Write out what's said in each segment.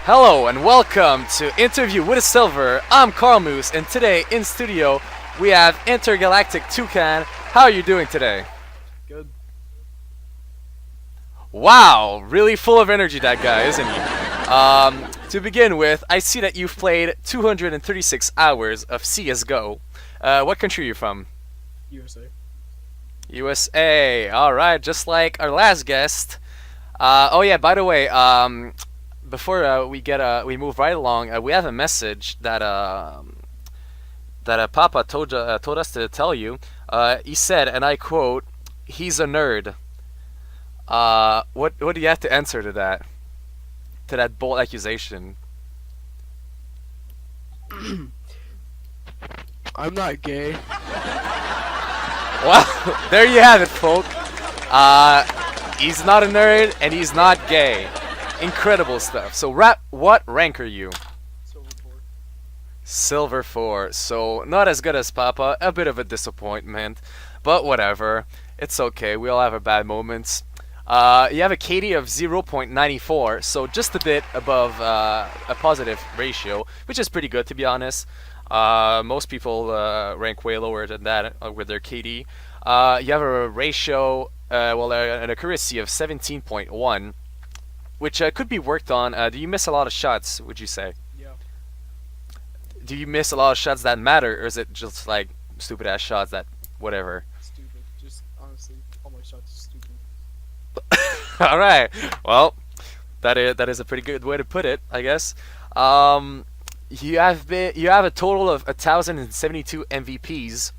Hello and welcome to Interview with a Silver. I'm Carl Moose, and today in studio we have Intergalactic Toucan. How are you doing today? Good. Wow, really full of energy that guy, isn't he? To begin with, I see that you've played 236 hours of CS:GO. What country are you from? USA. USA. All right, just like our last guest. Oh yeah, by the way, before we move right along, we have a message that Papa told us to tell you. He said, and I quote, "He's a nerd." What do you have to answer to that? To that bold accusation? I'm not gay. Well, there you have it, folk. He's not a nerd and he's not gay. Incredible stuff. So, what rank are you? Silver 4. Silver 4. So, not as good as Papa. A bit of a disappointment. But whatever. It's okay. We all have our bad moments. You have a KD of 0.94, so just a bit above a positive ratio, which is pretty good, to be honest. Most people rank way lower than that with their KD. You have a ratio, an accuracy of 17.1, which could be worked on. Do you miss a lot of shots, would you say? Yeah. Do you miss a lot of shots that matter, or is it just like stupid ass shots that whatever? Stupid. Just honestly, all my shots are stupid. All right. Well, that is a pretty good way to put it, I guess. You have a total of 1,072 MVPs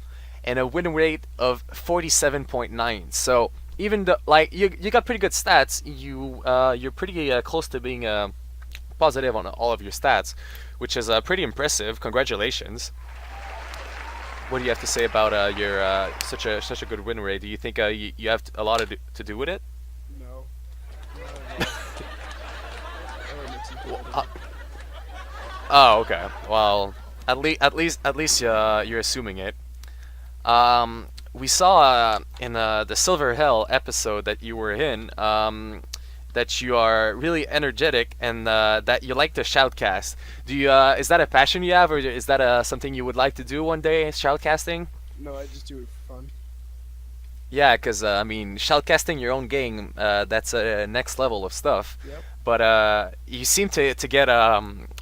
and a win rate of 47.9. So even though like you got pretty good stats, you're pretty close to being positive on all of your stats, which is pretty impressive. Congratulations. What do you have to say about your such a good win rate? Do you think you have a lot to do with it? No. Oh, okay. Well, at least you're assuming it. We saw in the Silver Hell episode that you were in that you are really energetic and that you like to shoutcast. Do you? Is that a passion you have, or is that something you would like to do one day? Shoutcasting? No, I just do it for fun. Yeah, because I mean, shoutcasting your own game, that's a next level of stuff. Yep. But you seem to get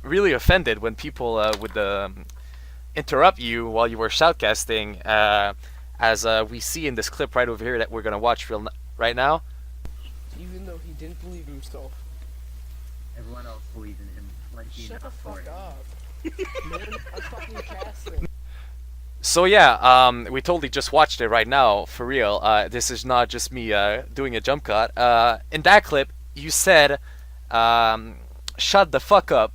really offended when people would interrupt you while you were shoutcasting, as we see in this clip right over here that we're gonna watch right now. Even though he didn't believe in himself. Everyone else believes in him. Like he Shut the for fuck him. up. Man, I'm fucking casting. So yeah, we totally just watched it right now for real. This is not just me doing a jump cut. In that clip, you said, "Shut the fuck up"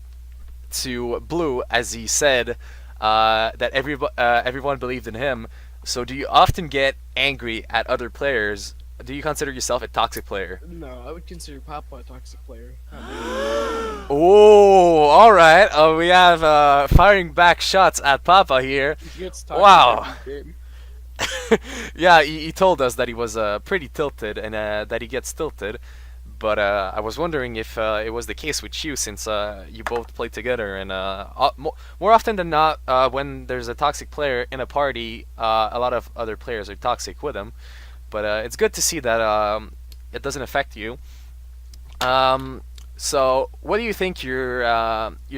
to Blue, as he said that everyone believed in him. So do you often get angry at other players? Do you consider yourself a toxic player? No, I would consider Papa a toxic player. Oh, all right. We have firing back shots at Papa here. He gets toxic Wow. every game. Yeah, he told us that he was pretty tilted and that he gets tilted. But I was wondering if it was the case with you, since you both play together, and more often than not, when there's a toxic player in a party, a lot of other players are toxic with him. But it's good to see that it doesn't affect you. So, what do you think your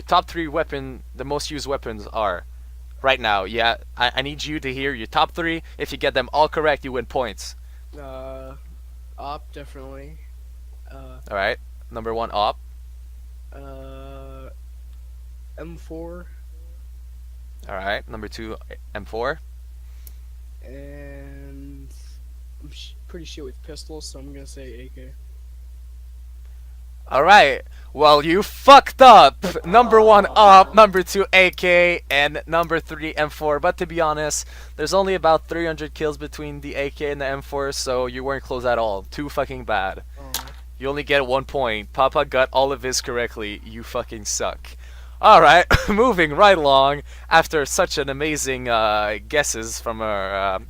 top 3 the most used weapons are right now? Yeah, I need you to hear your top 3. If you get them all correct, you win points. Op definitely. All right, number 1, op. M4 All right, number 2, M4. and I'm pretty shit with pistols, so I'm gonna say AK. All right. Well, you fucked up. Number 1 op, number 2 AK, and number 3 M4. But to be honest, there's only about 300 kills between the AK and the M4, so you weren't close at all. Too fucking bad. Oh. You only get 1 point. Papa got all of his correctly. You fucking suck. All right, moving right along. After such an amazing guesses from our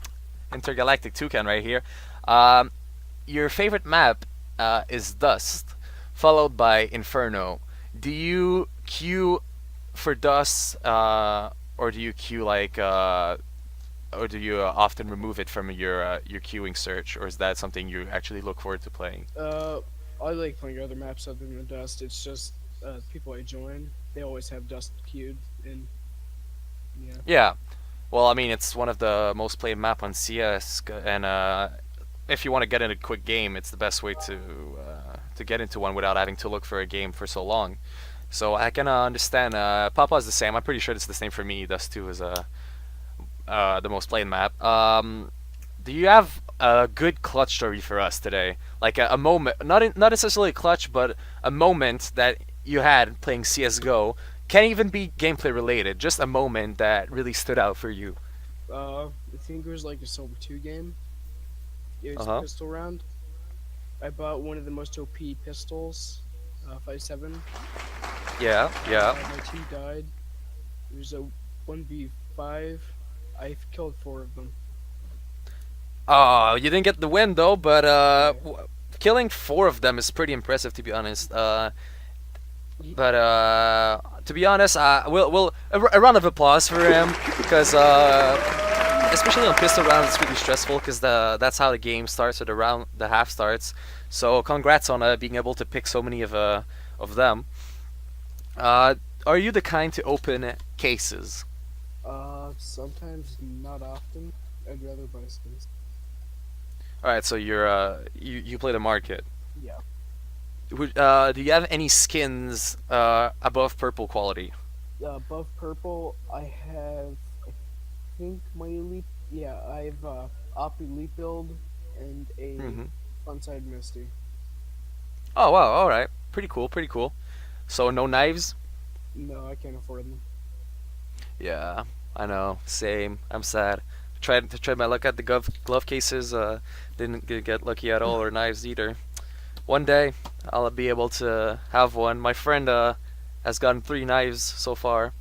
Intergalactic Toucan right here, your favorite map is Dust, followed by Inferno. Do you queue for dust, or do you queue or do you often remove it from your queuing search, or is that something you actually look forward to playing? Uh, I like playing other maps other than Dust. It's just people I join, they always have Dust queued, and yeah. Yeah. Well, I mean, it's one of the most played map on CS, and if you want to get in a quick game, it's the best way to get into one without having to look for a game for so long. So I can understand. Papa's the same. I'm pretty sure it's the same for me. Dust 2 is the most played map. Do you have a good clutch story for us today? Like a moment, not necessarily clutch, but a moment that you had playing CS:GO. Can't even be gameplay related. Just a moment that really stood out for you. I think it was like a Silver 2 game. It Uh was a huh. pistol round. I bought one of the most OP pistols, 5.7. Yeah. Yeah. My team died. It was a 1v5. I've killed 4 of them. Oh, you didn't get the win though, but Yeah. killing four of them is pretty impressive to be honest. Ye- But to be honest, we'll a round of applause for him because especially on pistol rounds, it's really stressful because that's how the game starts or the half starts. So congrats on being able to pick so many of them. Uh, are you the kind to open cases? Sometimes, not often. I'd rather buy skins. All right, so you play the market. Yeah. Do you have any skins above purple quality? Above purple, I have, I think my elite. Yeah, I have op elite build and a Hmm. frontside misty. Oh wow, all right, pretty cool, pretty cool. So no knives? No, I can't afford them. Yeah, I know. Same. I'm sad. Tried my luck at the glove cases. Didn't get lucky at all, or knives either. One day I'll be able to have one. My friend has gotten three knives so far,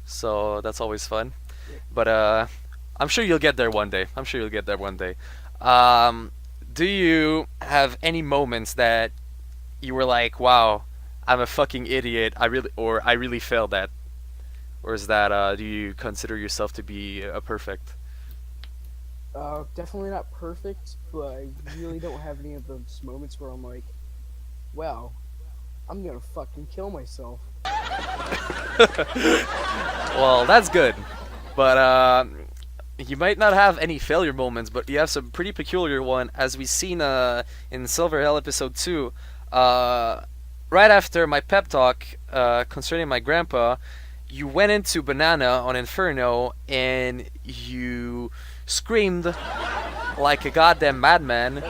so that's always fun. Yep. But I'm sure you'll get there one day. I'm sure you'll get there one day. Um, do you have any moments that you were like, "Wow, I'm a fucking idiot. I really failed at," or is that do you consider yourself to be a perfect? Definitely not perfect, but I really don't have any of those moments where I'm like, wow, I'm gonna fucking kill myself. Well, that's good, but you might not have any failure moments, but you have some pretty peculiar one, as we seen in Silver Hell episode 2. Uh, right after my pep talk concerning my grandpa, you went into Banana on Inferno and you screamed like a goddamn madman.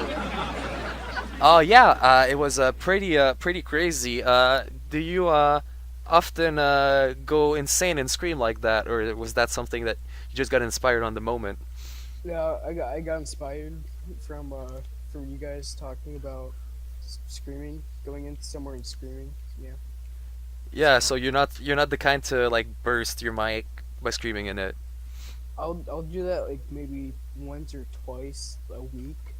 Oh yeah, it was pretty crazy. Do you often go insane and scream like that, or was that something that you just got inspired on the moment? Yeah, I got inspired from you guys talking about screaming, going in somewhere and screaming. Yeah. Yeah, So so you're not the kind to like burst your mic by screaming in it. I'll do that like maybe once or twice a week.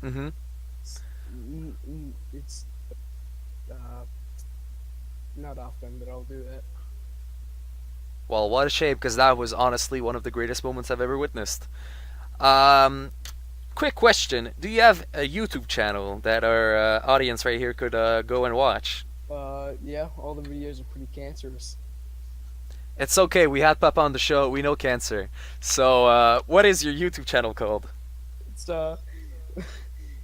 Mm-hmm. It's uh, not often that I'll do that. Well, what a shame, because that was honestly one of the greatest moments I've ever witnessed. Um, quick question: do you have a YouTube channel that our audience right here could go and watch? Yeah, all the videos are pretty cancerous. It's okay. We had Papa on the show. We know cancer. So, what is your YouTube channel called? It's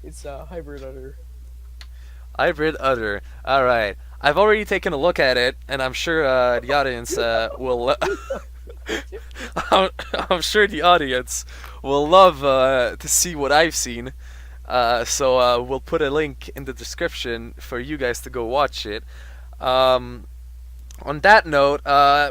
it's hybrid udder. Hybrid Udder. All right. I've already taken a look at it, and I'm sure the audience will. I'm sure the audience will love to see what I've seen. So we'll put a link in the description for you guys to go watch it. Um, on that note,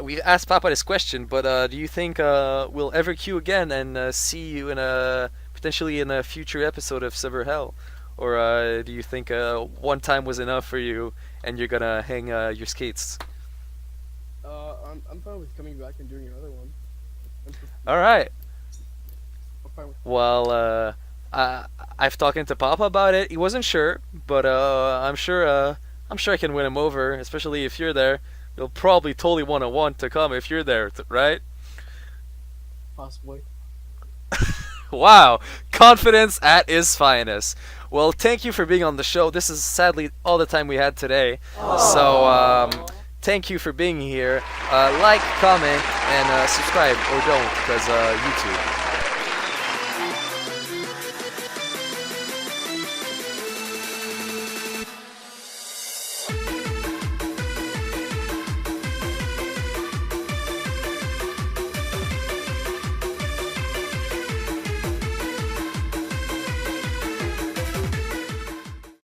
we asked Papa this question, but do you think we'll ever queue again and see you in a potentially in a future episode of Silver Hell, or do you think one time was enough for you and you're gonna hang your skates? I'm fine with coming back and doing another one. I'm, All right. I'm fine with. Well, I've talking to Papa about it. He wasn't sure, but I'm sure I'm sure I can win him over, especially if you're there. You'll probably totally want to come if you're there, right? Possibly. Wow, confidence at its finest. Well, thank you for being on the show. This is sadly all the time we had today. So, thank you for being here. Like, comment, and subscribe, or don't, because YouTube.